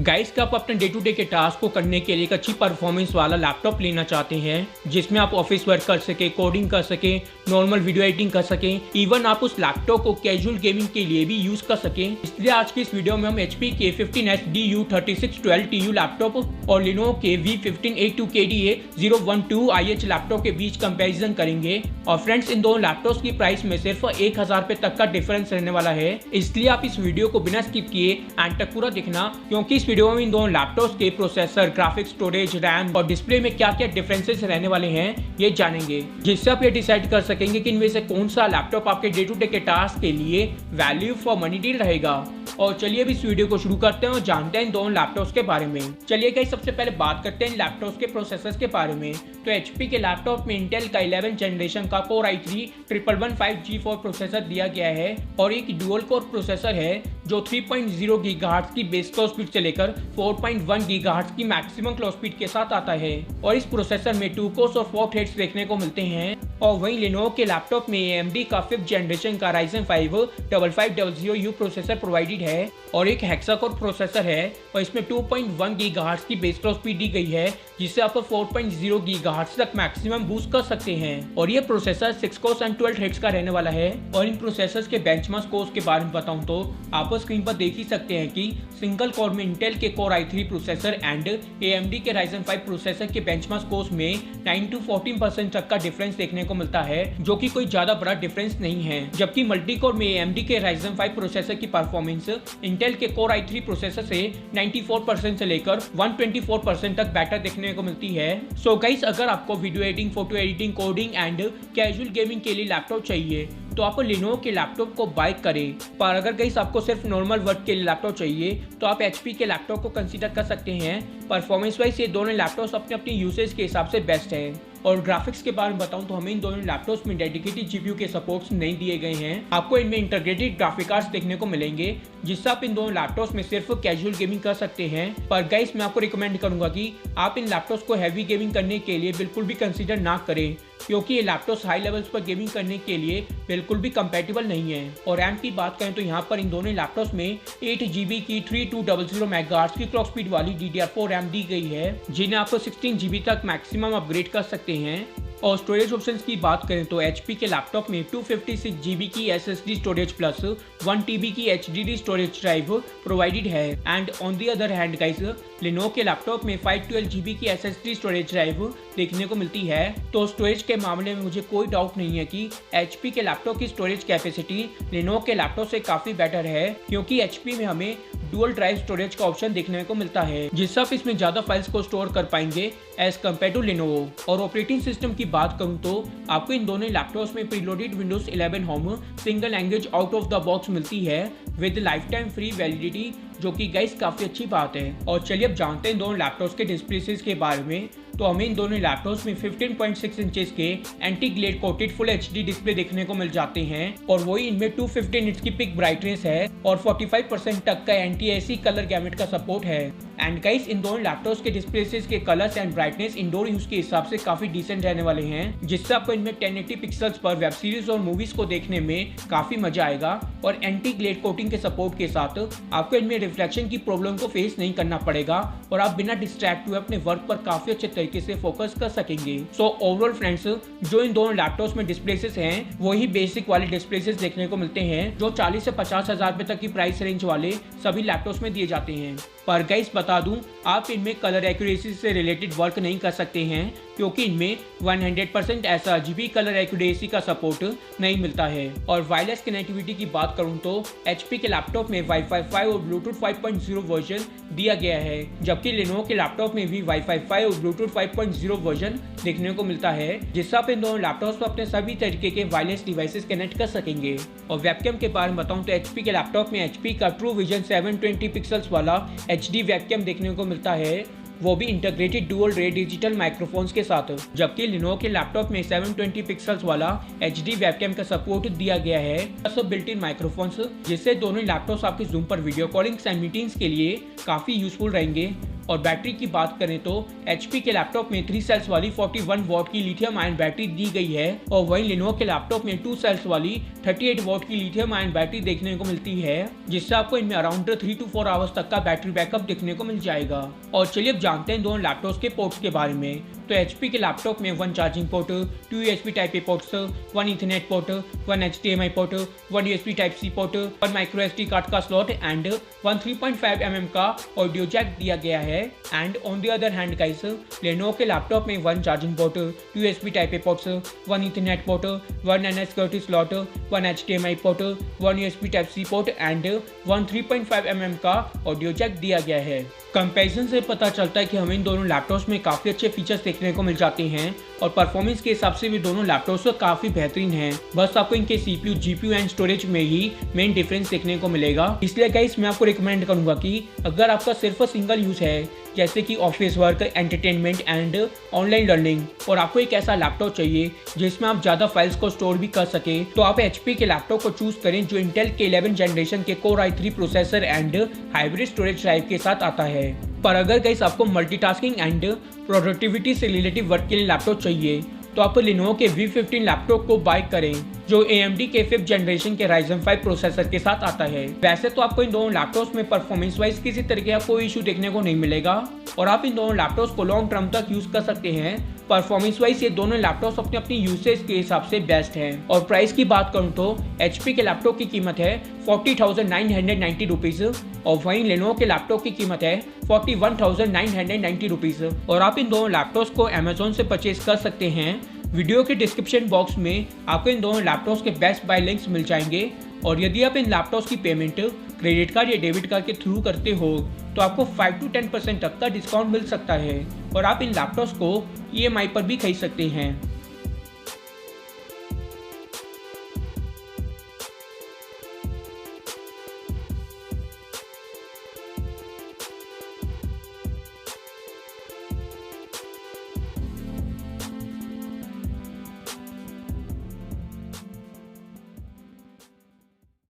Guys का आप अपने डे टू डे के टास्क को करने के लिए एक अच्छी परफॉर्मेंस वाला लैपटॉप लेना चाहते हैं जिसमें आप ऑफिस वर्क कर सके, कोडिंग कर सके, नॉर्मल वीडियो एडिटिंग कर सके, इवन आप उस लैपटॉप को कैजुअल गेमिंग के लिए भी यूज कर सके। इसलिए आज की इस वीडियो में हम HP के 15HDU3612TU लैपटॉप और Lenovo के V1582KDA012IH लैपटॉप के बीच कंपेरिजन करेंगे। और फ्रेंड्स, इन दोनों लैपटॉप्स की प्राइस में सिर्फ 1000 रुपए तक का डिफरेंस रहने वाला है, इसलिए आप इस वीडियो को बिना स्किप किए एंड तक पूरा देखना, क्योंकि इस वीडियो में इन दोनों लैपटॉप्स के प्रोसेसर, ग्राफिक्स, स्टोरेज, रैम और डिस्प्ले में क्या क्या डिफरेंसेस रहने वाले हैं ये जानेंगे, जिससे आप ये डिसाइड कर सकेंगे कि इनमें से कौन सा लैपटॉप आपके डे टू डे के टास्क के लिए वैल्यू फॉर मनी डील रहेगा। और चलिए अब इस वीडियो को शुरू करते हैं और जानते हैं इन दोनों लैपटॉप्स के बारे में। चलिए गाइस, सबसे पहले बात करते हैं इन लैपटॉप्स के प्रोसेसर्स के बारे में। तो HP के लैपटॉप में इंटेल का 11 जनरेशन का Core i3-1115G4 प्रोसेसर दिया गया है और एक डुअल कोर प्रोसेसर है जो 3.0 गीगाहर्ट्ज की बेस क्लॉक स्पीड से लेकर 4.1 गीगाहर्ट्ज की मैक्सिमम क्लॉक स्पीड के साथ आता है। और इस प्रोसेसर में 2 कोर्स और 4 थ्रेड्स देखने को मिलते हैं। और वहीं Lenovo के लैपटॉप में AMD का 5th जनरेशन का Ryzen 5 5500U प्रोसेसर प्रोवाइडेड है और एक हेक्सा कोर प्रोसेसर है और इसमें 2.1 गीगाहर्ट्ज की बेस क्लॉक स्पीड दी गई है जिससे आप 4.0 गीगाहर्ट्ज तक मैक्सिमम बूस्ट कर सकते हैं। और ये प्रोसेसर 6 कोर्स एंड 12 थ्रेड्स का रहने वाला है। और इन प्रोसेसर्स के बेंचमार्क स्कोर्स के बारे में बताऊं तो आप स्क्रीन पर देख ही सकते हैं कि सिंगल कोर में इंटेल के Core i3 processor and AMD के Ryzen 5 प्रोसेसर के बेंचमार्क स्कोर्स में 9 to 14% तक का डिफरेंस देखने को मिलता है, जो कि कोई ज्यादा बड़ा डिफरेंस नहीं है। जबकि मल्टी कोर में AMD के Ryzen 5 प्रोसेसर की परफॉर्मेंस इंटेल के Core i3 प्रोसेसर से 94% से लेकर 124% तक बेटर देखने को मिलती है। सो गाइस, अगर आपको video editing, photo editing, coding and casual gaming के लिए लैपटॉप चाहिए तो आप Lenovo के लैपटॉप को बाय करें। पर अगर गाइस आपको सिर्फ नॉर्मल वर्क के लिए लैपटॉप चाहिए तो आप HP के लैपटॉप को कंसीडर कर सकते हैं। परफॉर्मेंस वाइज ये दोनों लैपटॉप्स अपने अपनी यूसेज के हिसाब से बेस्ट है। और ग्राफिक्स के बारे में बताऊं तो हमें इन दोनों लैपटॉप्स में डेडिकेटेड GPU के सपोर्ट्स नहीं दिए गए हैं। आपको इनमें इंटीग्रेटेड ग्राफिक कार्ड्स देखने को मिलेंगे जिससे आप इन दोनों लैपटॉप्स में सिर्फ कैजुअल गेमिंग कर सकते हैं। पर गाइस, मैं आपको रिकमेंड करूंगा कि आप इन लैपटॉप्स को हैवी गेमिंग करने के लिए बिल्कुल भी कंसीडर ना करें, क्योंकि ये लैपटॉप्स हाई लेवल्स पर गेमिंग करने के लिए बिल्कुल भी कंपैटिबल नहीं है। और रैम की बात करें तो यहाँ पर इन दोनों लैपटॉप्स में 8 GB की 3200 मेगाहर्ट्ज की क्लॉक स्पीड वाली DDR4 रैम दी गई है, जिन्हें आप 16 GB तक मैक्सिमम अपग्रेड कर सकते हैं। और स्टोरेज ऑप्शंस की बात करें तो HP के लैपटॉप में 256 GB की SSD स्टोरेज प्लस 1 TB की HDD स्टोरेज ड्राइव प्रोवाइडेड है। And on the other hand guys, Lenovo के लैपटॉप में 512 GB की SSD स्टोरेज ड्राइव देखने को मिलती है। तो स्टोरेज के मामले में मुझे कोई डाउट नहीं है कि HP के लैपटॉप की स्टोरेज कैपेसिटी Lenovo के लैपटॉप से काफी बेटर है, क्योंकि HP में हमें डुअल ड्राइव स्टोरेज का ऑप्शन देखने को मिलता है जिससे आप इसमें ज्यादा फाइल्स को स्टोर कर पाएंगे एज कम्पेयर टू Lenovo। और ऑपरेटिंग सिस्टम की बात करूं तो आपको इन दोनों लैपटॉप्स में preloaded Windows 11 home single language out of the box मिलती है with life time free validity, जो कि गाइस काफी अच्छी बात है। और चलिए अब जानते हैं दोनों लैपटॉप्स के डिस्प्लेस के बारे में। तो हमें इन दोनों लैपटॉप्स में 15.6 इंचेस के anti Glade coated full HD display देखने को मिल जाते हैं और वही इनमें 250 निट्स की पिक ब्राइटनेस है और 45% तक का एंटी-AC कलर गैमेट का सपोर्ट है। एंड गाइस, इन दोनों लैपटॉप्स के डिस्प्लेस के colours and brightness indoor use के हिसाब से काफी डिसेंट रहने वाले हैं, जिससे आपको इनमें 1080 पिक्सल्स पर वेब सीरीज और मूवीज को देखने में काफी मजा आएगा। और एंटी ग्लेड कोटिंग के सपोर्ट के साथ आपको इनमें रिफ्लेक्शन की प्रॉब्लम को फेस नहीं करना पड़ेगा और आप बिना डिस्ट्रैक्ट हुए अपने वर्क पर काफी अच्छे तरीके से फोकस कर सकेंगे। सो ओवरऑल फ्रेंड्स, जो इन दोनों लैपटॉप्स में डिस्प्लेसेस हैं वही बेसिक वाले डिस्प्लेसेस देखने को मिलते हैं जो 40 से 50 हजार रुपए तक की प्राइस रेंज वाले सभी लैपटॉप्स में दिए जाते हैं। पर गाइस, बता दूं, आप इनमें कलर एक्यूरेसी से रिलेटेड वर्क नहीं कर सकते हैं, क्योंकि इनमें 100% ऐसा RGB कलर एक्यूरेसी का सपोर्ट नहीं मिलता है। और वायरलेस कनेक्टिविटी की बात करूं तो HP के लैपटॉप में Wi-Fi 5 और Bluetooth 5.0 वर्जन दिया गया है, जबकि Lenovo के लैपटॉप में भी Wi-Fi 5 और Bluetooth 5.0 वर्जन देखने को मिलता है, जिससे आप इन दोनों लैपटॉप्स पर अपने सभी तरीके के वायरलेस डिवाइसेस कनेक्ट कर सकेंगे। और वेबकैम के बारे में बताऊं तो HP के लैपटॉप में HP का True Vision 720 पिक्सल्स वाला HD वेबकैम देखने को मिलता है, वो भी इंटीग्रेटेड डुअल रे डिजिटल माइक्रोफोन्स के साथ। जबकि Lenovo के लैपटॉप में 720 पिक्सल्स वाला HD वेबकैम का सपोर्ट दिया गया है, सब बिल्ट इन माइक्रोफोन्स, जिससे दोनों लैपटॉप्स आपके जूम पर वीडियो कॉलिंग्स एंड मीटिंग्स के लिए काफी यूजफुल रहेंगे। और बैटरी की बात करें तो HP के लैपटॉप में 3 सेल्स वाली 41 वॉट की लिथियम आयन बैटरी दी गई है और वहीं Lenovo के लैपटॉप में 2 सेल्स वाली 38 वॉट की लिथियम आयन बैटरी देखने को मिलती है, जिससे आपको इनमें अराउंड 3 to 4 आवर्स तक का बैटरी बैकअप देखने को मिल जाएगा। और चलिए अब जानते हैं दोनों लैपटॉप्स के पोर्ट्स के बारे में। तो HP के लैपटॉप में 1 charging port, 2 USB type A ports, 1 ethernet port, 1 HDMI port, 1 USB type C port, 1 micro SD card का स्लॉट एंड 1 3.5 mm का ऑडियो जैक दिया गया है। And on the other hand guys, Lenovo के laptop में 1 charging port, 2 USB type A ports, 1 ethernet port, 1 NS slot, 1 HDMI port, 1 USB type C port and 1 3.5 mm का audio jack दिया गया है। कंपैरिजन से पता चलता है कि हमें इन दोनों लैपटॉप्स में काफ़ी अच्छे फीचर्स देखने को मिल जाते हैं और परफॉर्मेंस के हिसाब से भी दोनों लैपटॉप्स काफ़ी बेहतरीन हैं। बस आपको इनके CPU, GPU एंड स्टोरेज में ही मेन डिफरेंस देखने को मिलेगा। इसलिए गाइस मैं आपको रिकमेंड करूंगा कि अगर आपका सिर्फ सिंगल यूज़ है जैसे कि office work, entertainment and online learning और आपको एक ऐसा लैपटॉप चाहिए जिसमें आप ज़्यादा फाइल्स को स्टोर भी कर सके, तो आप HP के लैपटॉप को चूज करें जो इंटेल के 11 जनरेशन के Core i3 processor and hybrid storage drive के साथ आता है। पर अगर गाइस आपको मल्टीटास्किंग एंड प्रोडक्टिविटी से रिलेटिव वर्क के लिए लैपटॉप चाहिए तो आप Lenovo के V15 लैपटॉप को बाय करें जो AMD के 5th जनरेशन के Ryzen 5 प्रोसेसर के साथ आता है। वैसे तो आपको इन दोनों लैपटॉप्स में परफॉर्मेंस वाइज किसी तरीके का कोई इशू देखने को नहीं मिलेगा और आप इन दोनों लैपटॉप्स को लॉन्ग टर्म तक यूज कर सकते हैं। परफॉर्मेंस वाइज ये दोनों लैपटॉप्स अपनी अपनी यूसेज के हिसाब से बेस्ट हैं। और प्राइस की बात करूं तो HP के लैपटॉप की कीमत है 40,990 रुपीज़ और वहीं Lenovo के लैपटॉप की कीमत है 41,990 रुपीज़। और आप इन दोनों लैपटॉप्स को Amazon से परचेज कर सकते हैं। वीडियो के डिस्क्रिप्शन बॉक्स में आपको इन दोनों लैपटॉप्स के बेस्ट बाय लिंक्स मिल जाएंगे और यदि आप इन लैपटॉप्स की पेमेंट क्रेडिट कार्ड या डेबिट कार्ड के थ्रू करते हो तो आपको 5 to 10% तक का डिस्काउंट मिल सकता है और आप इन लैपटॉप्स को EMI पर भी खरीद सकते हैं।